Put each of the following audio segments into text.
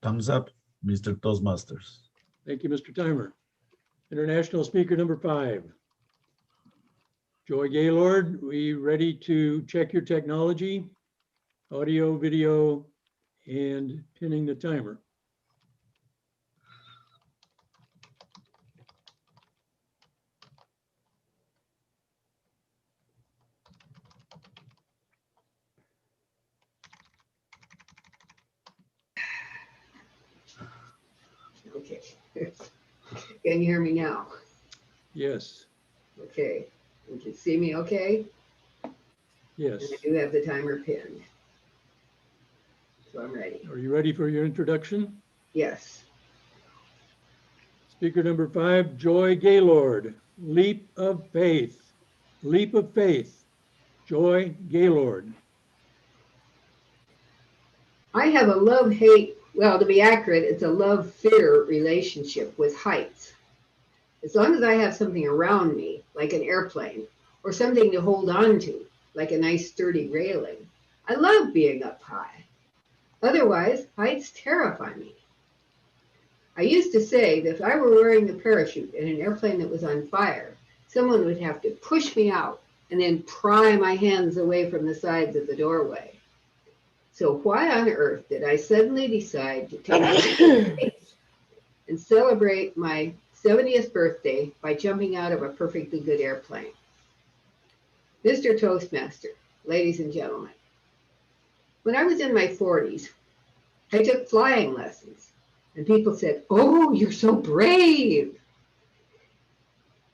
Thumbs up, Mr. Toastmasters. Thank you, Mr. Timer. International speaker number 5. Joy Gaylord, we ready to check your technology, audio, video, and pinning the timer. Okay. Can you hear me now? Yes, Okay. You can see me okay? yes. And I do have the timer pinned. So I'm ready. Are you ready for your introduction? Yes. Speaker number 5, Joy Gaylord, Leap of Faith. Leap of Faith, Joy Gaylord. I have a love-hate, well, to be accurate, it's a love-fear relationship with heights. As long as I have something around me, like an airplane, or something to hold on to, like a nice sturdy railing, I love being up high. Otherwise, heights terrify me. I used to say that if I were wearing a parachute in an airplane that was on fire, someone would have to push me out and then pry my hands away from the sides of the doorway. So why on earth did I suddenly decide to take a faith and celebrate my 70th birthday by jumping out of a perfectly good airplane? Mr. Toastmaster, ladies and gentlemen, when I was in my 40s, I took flying lessons, and people said, "Oh, you're so brave."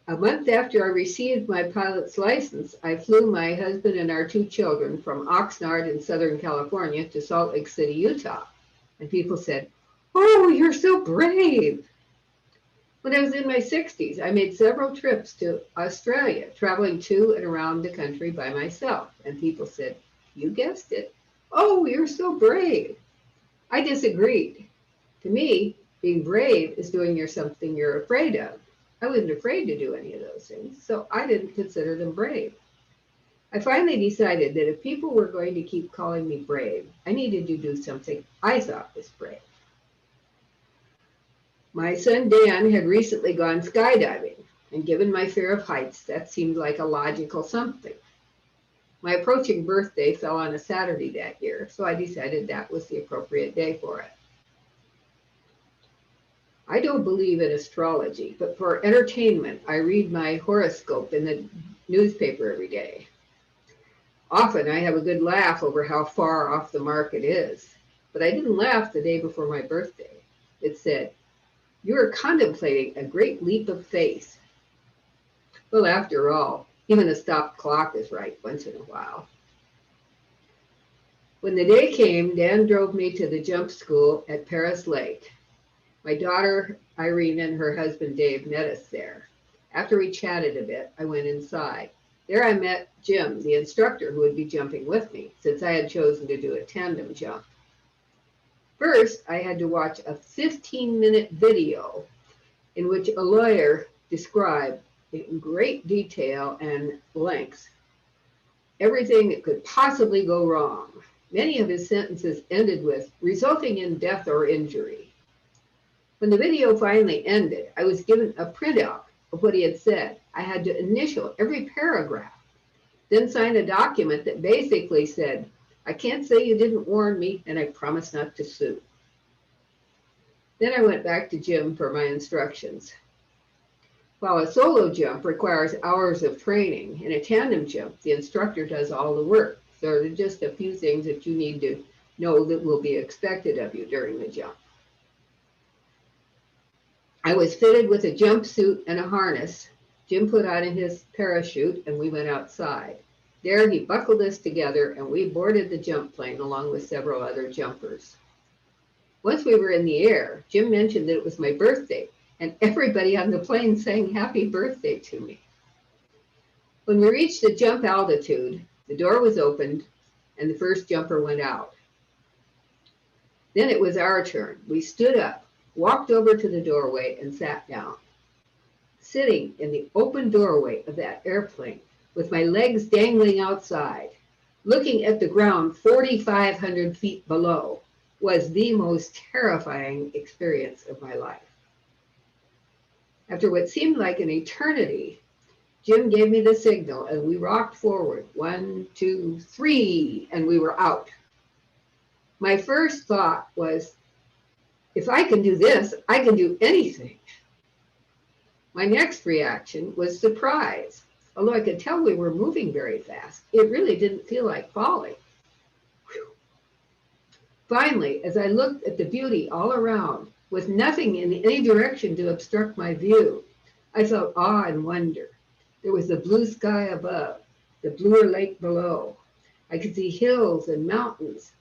A month after I received my pilot's license, I flew my husband and our 2 children from Oxnard in Southern California to Salt Lake City, Utah. And people said, "Oh, you're so brave." When I was in my 60s, I made several trips to Australia, traveling to and around the country by myself. And people said, "You guessed it. Oh, you're so brave." I disagreed. To me, being brave is doing something you're afraid of. I wasn't afraid to do any of those things, so I didn't consider them brave. I finally decided that if people were going to keep calling me brave, I needed to do something I thought was brave. My son Dan had recently gone skydiving, and given my fear of heights, that seemed like a logical something. My approaching birthday fell on a Saturday that year, so I decided that was the appropriate day for it. I don't believe in astrology, but for entertainment, I read my horoscope in the newspaper every day. Often I have a good laugh over how far off the mark it is, but I didn't laugh the day before my birthday. It said, "You are contemplating a great leap of faith." Well, after all, even a stopped clock is right once in a while. When the day came, Dan drove me to the jump school at Paris Lake. My daughter, Irene, and her husband, Dave, met us there. After we chatted a bit, I went inside. There I met Jim, the instructor who would be jumping with me, since I had chosen to do a tandem jump. First, I had to watch a 15-minute video in which a lawyer described in great detail and length everything that could possibly go wrong. Many of his sentences ended with "resulting in death or injury." When the video finally ended, I was given a printout of what he had said. I had to initial every paragraph, then sign a document that basically said, "I can't say you didn't warn me, and I promise not to sue." Then I went back to Jim for my instructions. While a solo jump requires hours of training, in a tandem jump, the instructor does all the work. So there are just a few things that you need to know that will be expected of you during the jump. I was fitted with a jumpsuit and a harness. Jim put on his parachute and we went outside. There he buckled us together and we boarded the jump plane along with several other jumpers. Once we were in the air, Jim mentioned that it was my birthday and everybody on the plane sang happy birthday to me. When we reached the jump altitude, the door was opened and the first jumper went out. Then it was our turn. We stood up, walked over to the doorway and sat down. Sitting in the open doorway of that airplane with my legs dangling outside, looking at the ground 4,500 feet below, was the most terrifying experience of my life. After what seemed like an eternity, Jim gave me the signal and we rocked forward. 1, 2, 3, and we were out. My first thought was, if I can do this, I can do anything. My next reaction was surprise. Although I could tell we were moving very fast, it really didn't feel like falling. Whew. Finally, as I looked at the beauty all around, with nothing in any direction to obstruct my view, I felt awe and wonder. There was the blue sky above, the bluer lake below. I could see hills and mountains,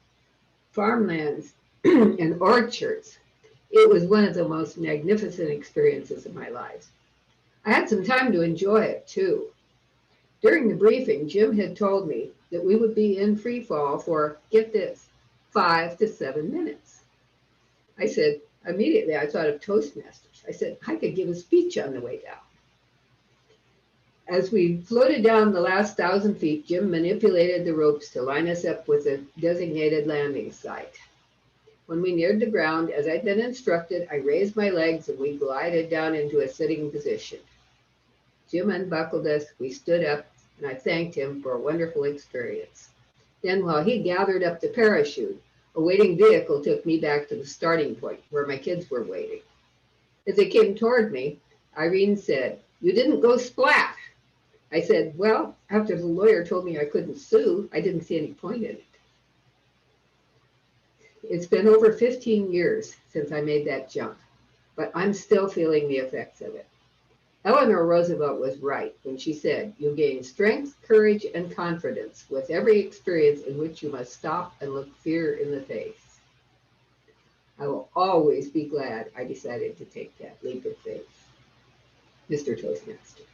farmlands, and orchards. It was one of the most magnificent experiences of my life. I had some time to enjoy it too. During the briefing, Jim had told me that we would be in free fall for, get this, 5 to 7 minutes. I said, immediately I thought of Toastmasters. I said, I could give a speech on the way down. As we floated down the last 1,000 feet, Jim manipulated the ropes to line us up with a designated landing site. When we neared the ground, as I'd been instructed, I raised my legs and we glided down into a sitting position. Jim unbuckled us, we stood up, and I thanked him for a wonderful experience. Then, while he gathered up the parachute, a waiting vehicle took me back to the starting point where my kids were waiting. As they came toward me, Irene said, "You didn't go splat." I said, well, after the lawyer told me I couldn't sue, I didn't see any point in it. It's been over 15 years since I made that jump, but I'm still feeling the effects of it. Eleanor Roosevelt was right when she said, you gain strength, courage, and confidence with every experience in which you must stop and look fear in the face. I will always be glad I decided to take that leap of faith. Mr. Toastmaster.